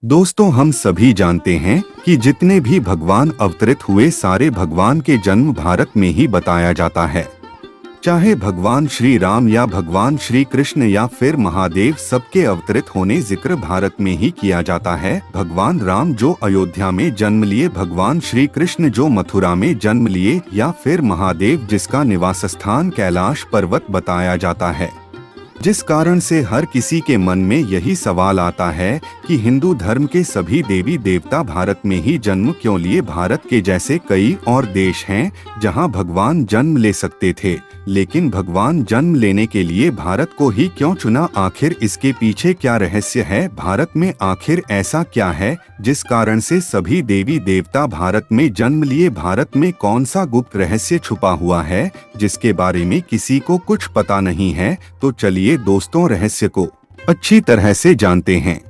दोस्तों, हम सभी जानते हैं कि जितने भी भगवान अवतरित हुए सारे भगवान के जन्म भारत में ही बताया जाता है। चाहे भगवान श्री राम या भगवान श्री कृष्ण या फिर महादेव, सबके अवतरित होने जिक्र भारत में ही किया जाता है। भगवान राम जो अयोध्या में जन्म लिए, भगवान श्री कृष्ण जो मथुरा में जन्म लिए, या फिर महादेव जिसका निवास स्थान कैलाश पर्वत बताया जाता है। जिस कारण से हर किसी के मन में यही सवाल आता है कि हिंदू धर्म के सभी देवी देवता भारत में ही जन्म क्यों लिए। भारत के जैसे कई और देश हैं जहां भगवान जन्म ले सकते थे, लेकिन भगवान जन्म लेने के लिए भारत को ही क्यों चुना? आखिर इसके पीछे क्या रहस्य है? भारत में आखिर ऐसा क्या है जिस कारण से सभी देवी देवता भारत में जन्म लिए? भारत में कौन सा गुप्त रहस्य छुपा हुआ है जिसके बारे में किसी को कुछ पता नहीं है? तो चलिए दोस्तों, रहस्य को अच्छी तरह से जानते हैं।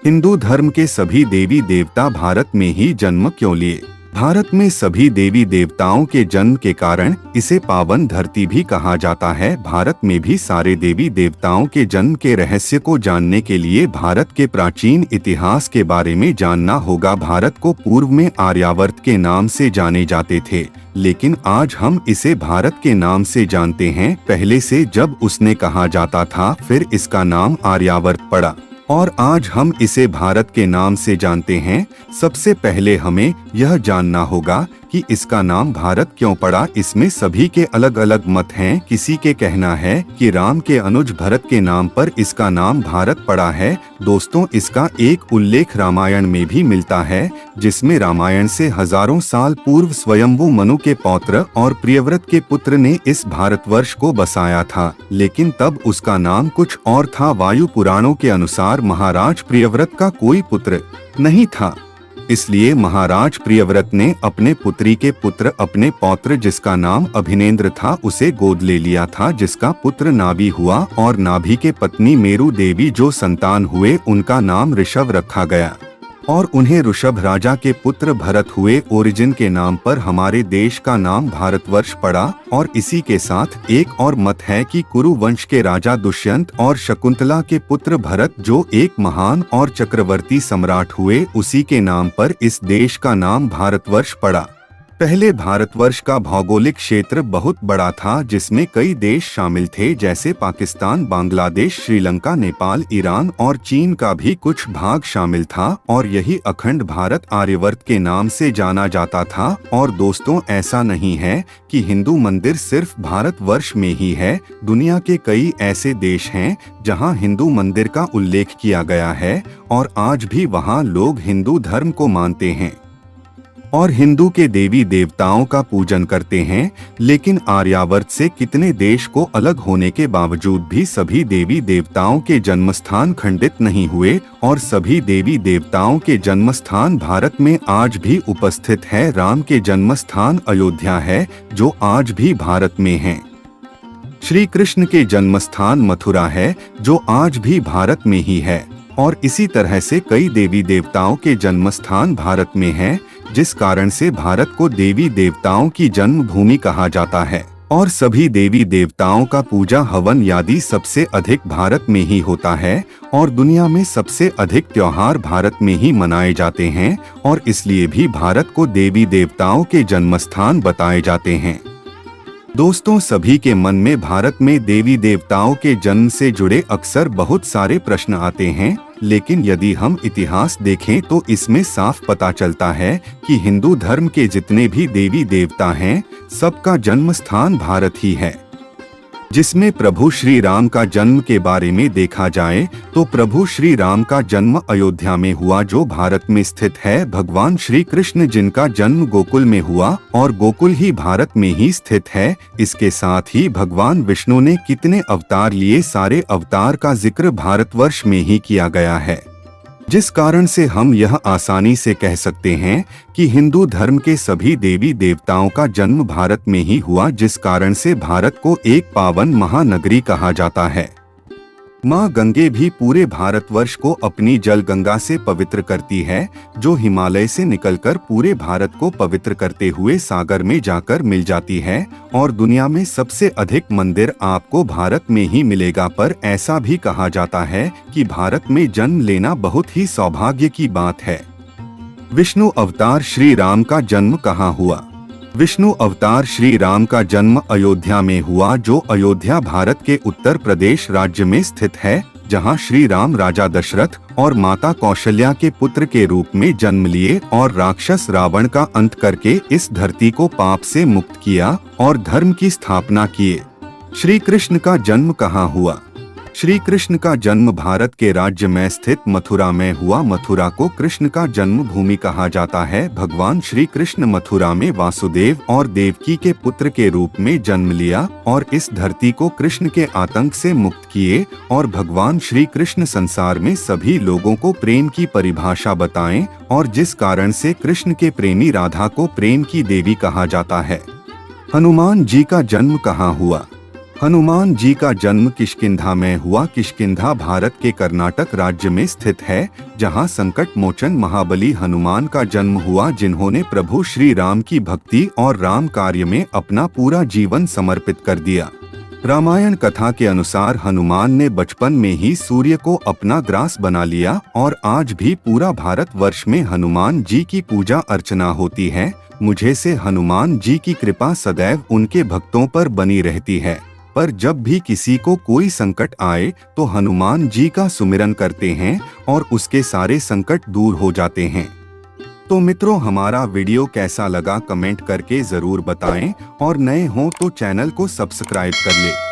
हिंदू धर्म के सभी देवी देवता भारत में ही जन्म क्यों लिए? भारत में सभी देवी देवताओं के जन्म के कारण इसे पावन धरती भी कहा जाता है। भारत में भी सारे देवी देवताओं के जन्म के रहस्य को जानने के लिए भारत के प्राचीन इतिहास के बारे में जानना होगा। भारत को पूर्व में आर्यावर्त के नाम से जाने जाते थे, लेकिन आज हम इसे भारत के नाम से जानते हैं। पहले से जब उसने कहा जाता था, फिर इसका नाम आर्यावर्त पड़ा और आज हम इसे भारत के नाम से जानते हैं। सबसे पहले हमें यह जानना होगा कि इसका नाम भारत क्यों पड़ा। इसमें सभी के अलग अलग मत हैं। किसी के कहना है कि राम के अनुज भरत के नाम पर इसका नाम भारत पड़ा है। दोस्तों, इसका एक उल्लेख रामायण में भी मिलता है, जिसमें रामायण से हजारों साल पूर्व स्वयंभू मनु के पौत्र और प्रियव्रत के पुत्र ने इस भारतवर्ष को बसाया था, लेकिन तब उसका नाम कुछ और था। वायु पुराणों के अनुसार महाराज प्रियव्रत का कोई पुत्र नहीं था, इसलिए महाराज प्रियव्रत ने अपने पुत्री के पुत्र, अपने पौत्र जिसका नाम अभिनेंद्र था, उसे गोद ले लिया था, जिसका पुत्र नाभि हुआ, और नाभि के पत्नी मेरु देवी जो संतान हुए उनका नाम ऋषभ रखा गया और उन्हें ऋषभ राजा के पुत्र भरत हुए। ओरिजिन के नाम पर हमारे देश का नाम भारतवर्ष पड़ा। और इसी के साथ एक और मत है कि कुरु वंश के राजा दुष्यंत और शकुंतला के पुत्र भरत जो एक महान और चक्रवर्ती सम्राट हुए, उसी के नाम पर इस देश का नाम भारतवर्ष पड़ा। पहले भारतवर्ष का भौगोलिक क्षेत्र बहुत बड़ा था, जिसमें कई देश शामिल थे, जैसे पाकिस्तान, बांग्लादेश, श्रीलंका, नेपाल, ईरान और चीन का भी कुछ भाग शामिल था, और यही अखंड भारत आर्यवर्त के नाम से जाना जाता था। और दोस्तों, ऐसा नहीं है कि हिंदू मंदिर सिर्फ भारतवर्ष में ही है। दुनिया के कई ऐसे देश हैं जहां हिंदू मंदिर का उल्लेख किया गया है और आज भी वहां लोग हिंदू धर्म को मानते हैं और हिंदू के देवी देवताओं का पूजन करते हैं। लेकिन आर्यावर्त से कितने देश को अलग होने के बावजूद भी सभी देवी देवताओं के जन्मस्थान खंडित नहीं हुए और सभी देवी देवताओं के जन्मस्थान भारत में आज भी उपस्थित है। राम के जन्मस्थान अयोध्या है, जो आज भी भारत में है। श्री कृष्ण के जन्मस्थान मथुरा है, जो आज भी भारत में ही है। और इसी तरह से कई देवी देवताओं के जन्मस्थान भारत में हैं, जिस कारण से भारत को देवी देवताओं की जन्मभूमि कहा जाता है। और सभी देवी देवताओं का पूजा हवन आदि सबसे अधिक भारत में ही होता है और दुनिया में सबसे अधिक त्योहार भारत में ही मनाए जाते हैं, और इसलिए भी भारत को देवी देवताओं के जन्मस्थान बताए जाते हैं। दोस्तों, सभी के मन में भारत में देवी देवताओं के जन्म से जुड़े अक्सर बहुत सारे प्रश्न आते हैं, लेकिन यदि हम इतिहास देखें तो इसमें साफ पता चलता है कि हिंदू धर्म के जितने भी देवी देवता हैं, सबका जन्म स्थान भारत ही है। जिसमें प्रभु श्री राम का जन्म के बारे में देखा जाए तो प्रभु श्री राम का जन्म अयोध्या में हुआ, जो भारत में स्थित है। भगवान श्री कृष्ण जिनका जन्म गोकुल में हुआ और गोकुल ही भारत में ही स्थित है। इसके साथ ही भगवान विष्णु ने कितने अवतार लिए, सारे अवतार का जिक्र भारतवर्ष में ही किया गया है, जिस कारण से हम यह आसानी से कह सकते हैं कि हिंदू धर्म के सभी देवी देवताओं का जन्म भारत में ही हुआ, जिस कारण से भारत को एक पावन महानगरी कहा जाता है। माँ गंगे भी पूरे भारतवर्ष को अपनी जल गंगा से पवित्र करती है, जो हिमालय से निकलकर पूरे भारत को पवित्र करते हुए सागर में जाकर मिल जाती है। और दुनिया में सबसे अधिक मंदिर आपको भारत में ही मिलेगा। पर ऐसा भी कहा जाता है कि भारत में जन्म लेना बहुत ही सौभाग्य की बात है। विष्णु अवतार श्री राम का जन्म कहाँ हुआ? विष्णु अवतार श्री राम का जन्म अयोध्या में हुआ, जो अयोध्या भारत के उत्तर प्रदेश राज्य में स्थित है, जहां श्री राम राजा दशरथ और माता कौशल्या के पुत्र के रूप में जन्म लिए और राक्षस रावण का अंत करके इस धरती को पाप से मुक्त किया और धर्म की स्थापना किए। श्री कृष्ण का जन्म कहाँ हुआ? श्री कृष्ण का जन्म भारत के राज्य में स्थित मथुरा में हुआ। मथुरा को कृष्ण का जन्मभूमि कहा जाता है। भगवान श्री कृष्ण मथुरा में वासुदेव और देवकी के पुत्र के रूप में जन्म लिया और इस धरती को कृष्ण के आतंक से मुक्त किए। और भगवान श्री कृष्ण संसार में सभी लोगों को प्रेम की परिभाषा बताएं, और जिस कारण से कृष्ण के प्रेमी राधा को प्रेम की देवी कहा जाता है। हनुमान जी का जन्म कहाँ हुआ? हनुमान जी का जन्म किष्किंधा में हुआ। किष्किंधा भारत के कर्नाटक राज्य में स्थित है, जहां संकट मोचन महाबली हनुमान का जन्म हुआ, जिन्होंने प्रभु श्री राम की भक्ति और राम कार्य में अपना पूरा जीवन समर्पित कर दिया। रामायण कथा के अनुसार हनुमान ने बचपन में ही सूर्य को अपना ग्रास बना लिया और आज भी पूरा भारतवर्ष में हनुमान जी की पूजा अर्चना होती है। मुझे से हनुमान जी की कृपा सदैव उनके भक्तों पर बनी रहती है। पर जब भी किसी को कोई संकट आए तो हनुमान जी का सुमिरन करते हैं और उसके सारे संकट दूर हो जाते हैं। तो मित्रों, हमारा वीडियो कैसा लगा कमेंट करके जरूर बताएं और नए हों तो चैनल को सब्सक्राइब कर ले।